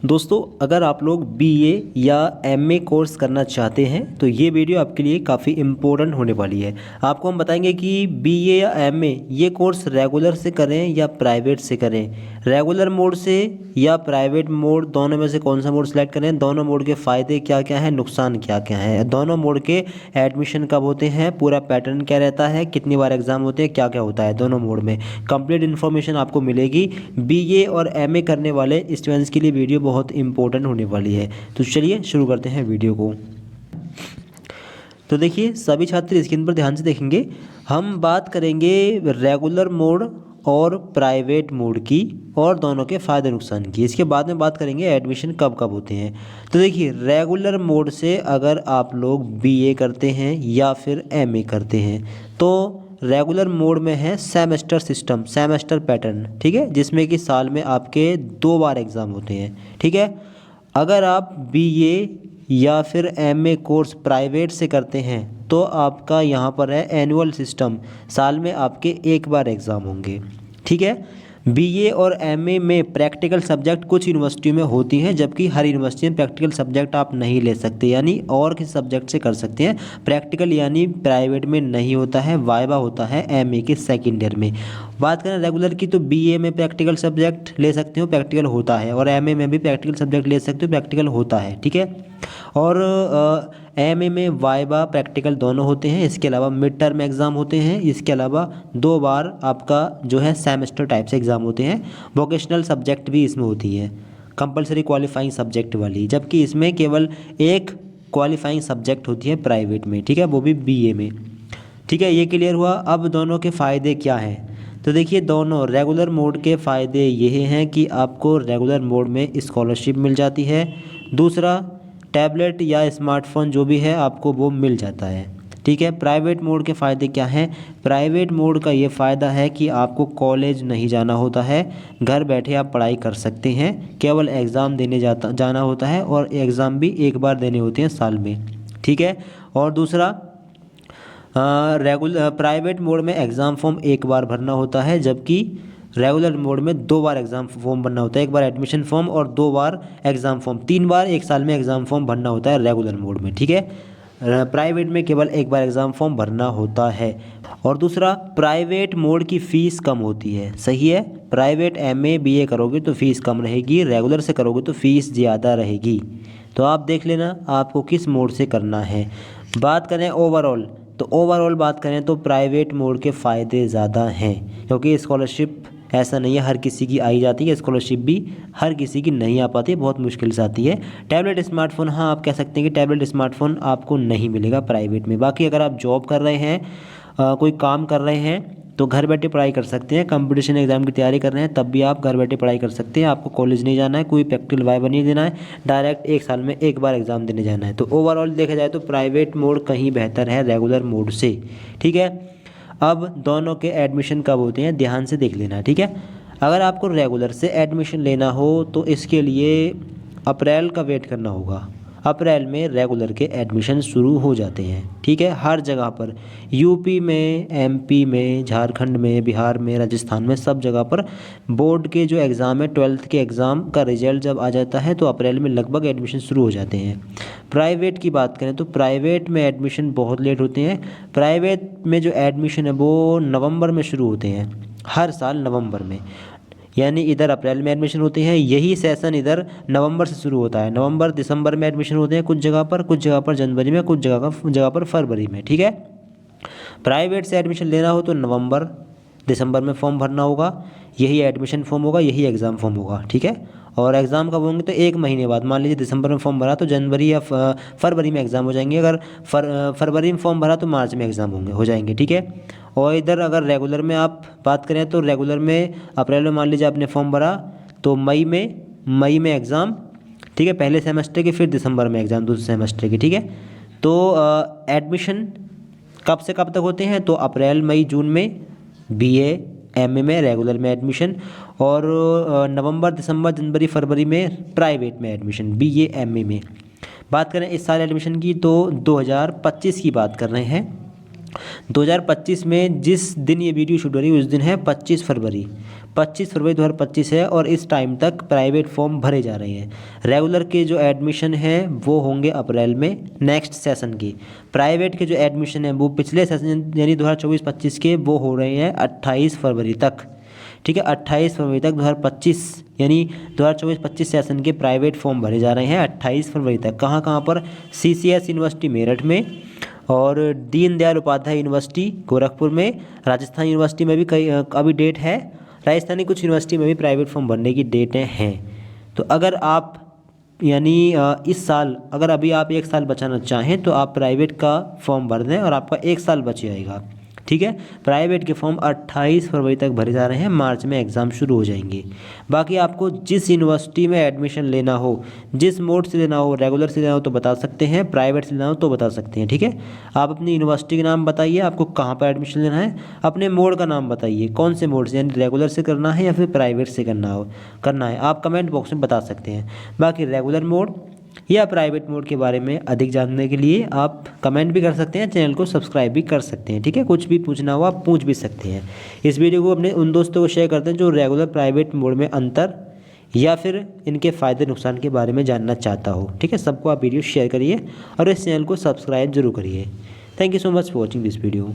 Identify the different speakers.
Speaker 1: दोस्तों, अगर आप लोग बीए या एमए कोर्स करना चाहते हैं तो ये वीडियो आपके लिए काफ़ी इम्पोर्टेंट होने वाली है। आपको हम बताएंगे कि बीए या एमए ये कोर्स रेगुलर से करें या प्राइवेट से करें, रेगुलर मोड से या प्राइवेट मोड, दोनों में से कौन सा मोड सेलेक्ट करें, दोनों मोड के फ़ायदे क्या क्या हैं, नुकसान क्या क्या हैं, दोनों मोड के एडमिशन कब होते हैं, पूरा पैटर्न क्या रहता है, कितनी बार एग्ज़ाम होते हैं, क्या क्या होता है दोनों मोड में, कंप्लीट इन्फॉर्मेशन आपको मिलेगी। बीए और एमए करने वाले स्टूडेंट्स के लिए वीडियो बहुत इंपॉर्टेंट होने वाली है। तो चलिए शुरू करते हैं वीडियो को। तो देखिए, सभी छात्र स्क्रीन पर ध्यान से देखेंगे। हम बात करेंगे रेगुलर मोड और प्राइवेट मोड की और दोनों के फ़ायदे नुकसान की। इसके बाद में बात करेंगे एडमिशन कब कब होते हैं। तो देखिए, रेगुलर मोड से अगर आप लोग बीए करते हैं या फिर एमए करते हैं तो रेगुलर मोड में है सेमेस्टर सिस्टम, सेमेस्टर पैटर्न, ठीक है, जिसमें कि साल में आपके 2 बार एग्ज़ाम होते हैं, ठीक है। अगर आप बीए या फिर एमए कोर्स प्राइवेट से करते हैं तो आपका यहाँ पर है एनुअल सिस्टम, साल में आपके 1 बार एग्ज़ाम होंगे, ठीक है। बीए और एमए में प्रैक्टिकल सब्जेक्ट कुछ यूनिवर्सिटी में होती हैं, जबकि हर यूनिवर्सिटी में प्रैक्टिकल सब्जेक्ट आप नहीं ले सकते, यानी और किसी सब्जेक्ट से कर सकते हैं। प्रैक्टिकल यानी प्राइवेट में नहीं होता है, वाइवा होता है एमए के सेकेंड ईयर में। बात करें रेगुलर की तो बीए में प्रैक्टिकल सब्जेक्ट ले सकते हो, प्रैक्टिकल होता है, और एमए में भी प्रैक्टिकल सब्जेक्ट ले सकते हो, प्रैक्टिकल होता है, ठीक है। और एमए में वाइवा प्रैक्टिकल दोनों होते हैं। इसके अलावा मिड टर्म एग्ज़ाम होते हैं। इसके अलावा 2 बार आपका जो है सेमेस्टर टाइप से एग्ज़ाम होते हैं। वोकेशनल सब्जेक्ट भी इसमें होती है, कंपलसरी क्वालिफाइंग सब्जेक्ट वाली, जबकि इसमें केवल एक क्वालिफाइंग सब्जेक्ट होती है प्राइवेट में, ठीक है, वो भी बीए में, ठीक है। ये क्लियर हुआ। अब दोनों के फ़ायदे क्या हैं। तो देखिए, दोनों रेगुलर मोड के फ़ायदे ये हैं कि आपको रेगुलर मोड में स्कॉलरशिप मिल जाती है। दूसरा, टैबलेट या स्मार्टफोन जो भी है आपको वो मिल जाता है, ठीक है। प्राइवेट मोड के फ़ायदे क्या हैं। प्राइवेट मोड का ये फ़ायदा है कि आपको कॉलेज नहीं जाना होता है, घर बैठे आप पढ़ाई कर सकते हैं, केवल एग्ज़ाम देने जाना होता है, और एग्ज़ाम भी 1 बार देने होते हैं साल में, ठीक है। और दूसरा, प्राइवेट मोड में एग्ज़ाम फॉर्म 1 बार भरना होता है, जबकि रेगुलर मोड में 2 बार एग्ज़ाम फॉर्म भरना होता है, 1 बार एडमिशन फॉर्म और 2 बार एग्ज़ाम फॉर्म, 3 बार 1 साल में एग्ज़ाम फॉर्म भरना होता है रेगुलर मोड में, ठीक है। प्राइवेट में केवल 1 बार एग्ज़ाम फॉर्म भरना होता है। और दूसरा, प्राइवेट मोड की फ़ीस कम होती है, सही है। प्राइवेट एमए बीए करोगे तो फ़ीस कम रहेगी, रेगुलर से करोगे तो फ़ीस ज़्यादा रहेगी। तो आप देख लेना आपको किस मोड से करना है। बात करें ओवरऑल, तो ओवरऑल बात करें तो प्राइवेट मोड के फ़ायदे ज़्यादा हैं, क्योंकि स्कॉलरशिप ऐसा नहीं है हर किसी की आई जाती है, स्कॉलरशिप भी हर किसी की नहीं आ पाती है, बहुत मुश्किल से आती है। टैबलेट स्मार्टफोन, हाँ आप कह सकते हैं कि टैबलेट स्मार्टफोन आपको नहीं मिलेगा प्राइवेट में। बाकी अगर आप जॉब कर रहे हैं, कोई काम कर रहे हैं, तो घर बैठे पढ़ाई कर सकते हैं। कंपटीशन एग्ज़ाम की तैयारी कर रहे हैं तब भी आप घर बैठे पढ़ाई कर सकते हैं। आपको कॉलेज नहीं जाना है, कोई प्रैक्टिकल वाइवा नहीं देना है, डायरेक्ट 1 साल में 1 बार एग्ज़ाम देने जाना है। तो ओवरऑल देखा जाए तो प्राइवेट मोड कहीं बेहतर है रेगुलर मोड से, ठीक है। अब दोनों के एडमिशन कब होते हैं ध्यान से देख लेना, ठीक है। अगर आपको रेगुलर से एडमिशन लेना हो तो इसके लिए अप्रैल का वेट करना होगा। अप्रैल में रेगुलर के एडमिशन शुरू हो जाते हैं, ठीक है, हर जगह पर, यूपी में, एमपी में, झारखंड में, बिहार में, राजस्थान में, सब जगह पर बोर्ड के जो एग्ज़ाम है, 12th के एग्ज़ाम का रिजल्ट जब आ जाता है तो अप्रैल में लगभग एडमिशन शुरू हो जाते हैं। प्राइवेट की बात करें तो प्राइवेट में एडमिशन बहुत लेट होते हैं। प्राइवेट में जो एडमिशन है वो नवंबर में शुरू होते हैं, हर साल नवंबर में, यानी इधर अप्रैल में एडमिशन होते हैं, यही सेशन इधर नवंबर से शुरू होता है। नवंबर दिसंबर में एडमिशन होते हैं कुछ जगह पर जनवरी में, कुछ जगह पर फरवरी में, ठीक है। प्राइवेट से एडमिशन लेना हो तो नवंबर दिसंबर में फॉर्म भरना होगा, यही एडमिशन फॉर्म होगा, यही एग्ज़ाम फॉर्म होगा, ठीक है। और एग्ज़ाम कब होंगे तो 1 महीने बाद, मान लीजिए दिसंबर में फॉर्म भरा तो जनवरी या फरवरी में एग्ज़ाम हो जाएंगे। अगर फरवरी में फॉर्म भरा तो मार्च में एग्ज़ाम हो जाएंगे, ठीक है। और इधर अगर रेगुलर में आप बात करें तो रेगुलर में अप्रैल में मान लीजिए आपने फॉर्म भरा तो मई में एग्ज़ाम, ठीक है, पहले सेमेस्टर के, फिर दिसंबर में एग्ज़ाम दूसरे सेमेस्टर की, ठीक है। तो एडमिशन कब से कब तक होते हैं तो अप्रैल मई जून में बीए एमए में रेगुलर में एडमिशन, और नवंबर दिसंबर जनवरी फरवरी में प्राइवेट में एडमिशन बीए एमए में। बात करें इस साल एडमिशन की तो 2025 की बात कर रहे हैं। 2025 में जिस दिन ये वीडियो शूट हो रही है उस दिन है 25 फरवरी। 25 फरवरी 2025 है और इस टाइम तक प्राइवेट फॉर्म भरे जा रहे हैं। रेगुलर के जो एडमिशन है वो होंगे अप्रैल में नेक्स्ट सेशन की। प्राइवेट के जो एडमिशन है वो पिछले सेशन यानी 2024-25 के वो हो रहे हैं 28 फरवरी तक। ठीक है, 28 फरवरी तक 2025 यानी 2024-25 सेशन के प्राइवेट फॉर्म भरे जा रहे हैं 28 फरवरी तक। कहाँ कहाँ पर? CCS यूनिवर्सिटी मेरठ में और दीनदयाल उपाध्याय यूनिवर्सिटी गोरखपुर में, राजस्थान यूनिवर्सिटी में भी कई अभी डेट है, राजस्थानी कुछ यूनिवर्सिटी में भी प्राइवेट फॉर्म भरने की डेटें हैं। तो अगर आप यानी इस साल अगर अभी आप 1 साल बचाना चाहें तो आप प्राइवेट का फॉर्म भर दें और आपका 1 साल बच जाएगा। ठीक है, प्राइवेट के फॉर्म 28 फरवरी तक भरे जा रहे हैं, मार्च में एग्ज़ाम शुरू हो जाएंगे। बाकी आपको जिस यूनिवर्सिटी में एडमिशन लेना हो, जिस मोड से लेना हो, रेगुलर से लेना हो तो बता सकते हैं, प्राइवेट से लेना हो तो बता सकते हैं। ठीक है, आप अपनी यूनिवर्सिटी का नाम बताइए, आपको कहाँ पर एडमिशन लेना है, अपने मोड का नाम बताइए, कौन से मोड से यानी रेगुलर से करना है या फिर प्राइवेट से करना है आप कमेंट बॉक्स में बता सकते हैं। बाकी रेगुलर मोड या प्राइवेट मोड के बारे में अधिक जानने के लिए आप कमेंट भी कर सकते हैं, चैनल को सब्सक्राइब भी कर सकते हैं। ठीक है, कुछ भी पूछना हो आप पूछ भी सकते हैं। इस वीडियो को अपने उन दोस्तों को शेयर करते हैं जो रेगुलर प्राइवेट मोड में अंतर या फिर इनके फ़ायदे नुकसान के बारे में जानना चाहता हो। ठीक है, सबको आप वीडियो शेयर करिए और इस चैनल को सब्सक्राइब जरूर करिए। Thank you so much for watching this video.